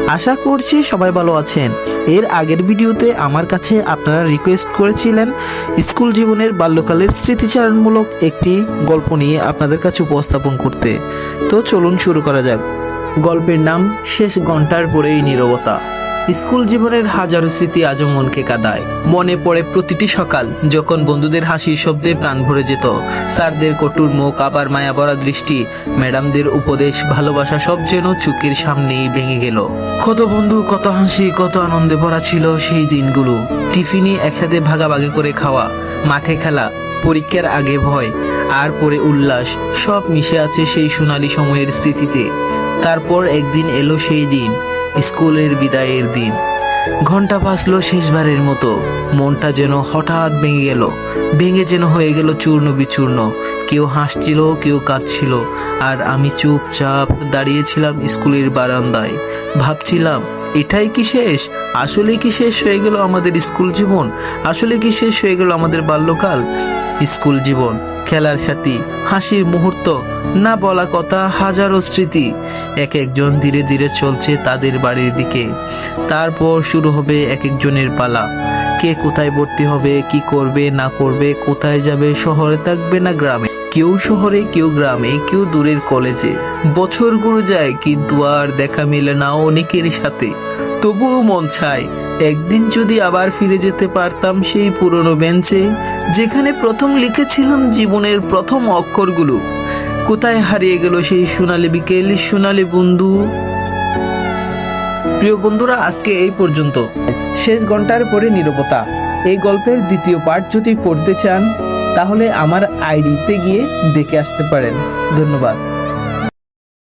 আশা করছি সবাই ভালো আছেন। এর আগের ভিডিওতে আমার কাছে আপনারা রিকোয়েস্ট করেছিলেন স্কুল জীবনের বাল্যকালের স্মৃতিচারণমূলক একটি গল্প নিয়ে আপনাদের কাছে উপস্থাপন করতে। তো চলুন শুরু করা যাক। গল্পের নাম শেষ ঘন্টার পরেই নীরবতা। স্কুল জীবনের হাজারো স্মৃতি আজও মনকে কাঁদায়। মনে পড়ে প্রতিটি সকাল যখন বন্ধুদের হাসির শব্দে প্রাণ ভরে যেত, স্যারদের কটুর মুখ, আবার মায়া ভরা দৃষ্টি, ম্যাডামদের উপদেশ, ভালোবাসা সব যেন চোখের সামনেই ভেঙে গেল। কত বন্ধু, কত হাসি, কত আনন্দে ভরা ছিল সেই দিনগুলো। টিফিনে একসাথে ভাগাভাগি করে খাওয়া, মাঠে খেলা, পরীক্ষার আগে ভয় আর পরে উল্লাস, সব মিশে আছে সেই সোনালী সময়ের স্মৃতিতে। তারপর একদিন এলো সেই দিন, স্কুলের বিদায়ের দিন। ঘন্টা বাজলো শেষবারের মতো। মনটা যেন হঠাৎ ভেঙে যেন হয়ে গেল চূর্ণ বিচূর্ণ। কেউ হাসছিল, কেউ কাঁদছিল, আর আমি চুপচাপ দাঁড়িয়েছিলাম স্কুলের বারান্দায়। ভাবছিলাম, এটাই কি শেষ? আসলে কি শেষ হয়ে গেল আমাদের স্কুল জীবন? আসলে কি শেষ হয়ে গেল আমাদের বাল্যকাল? স্কুল জীবন, খেলার সাথী, হাসির মুহূর্ত, না বলা কথা, হাজারো স্মৃতি। এক একজন ধীরে ধীরে চলছে তাদের বাড়ির দিকে। তারপর শুরু হবে এক একজনের পালা। কে কোথায় ভর্তি হবে, কি করবে না করবে, কোথায় যাবে, শহরে থাকবে না গ্রামে। কেউ শহরে, কেউ গ্রামে, কেউ দূরের কলেজে। বছরগুলো যায় কিন্তু আর দেখা মেলে না অনেকের সাথে। তবুও মন চায় একদিন যদি আবার ফিরে যেতে পারতাম সেই পুরনো বেঞ্চে, যেখানে প্রথম লিখেছিলাম জীবনের প্রথম অক্ষরগুলো। কোথায় হারিয়ে গেল সেই সোনালী বিকেল, সোনালী বন্ধু? প্রিয় বন্ধুরা, আজকে এই পর্যন্ত। শেষ ঘন্টার পরে নীরবতা এই গল্পের দ্বিতীয় পার্ট যদি পড়তে চান তাহলে আমার আইডিতে গিয়ে দেখে আসতে পারেন। ধন্যবাদ।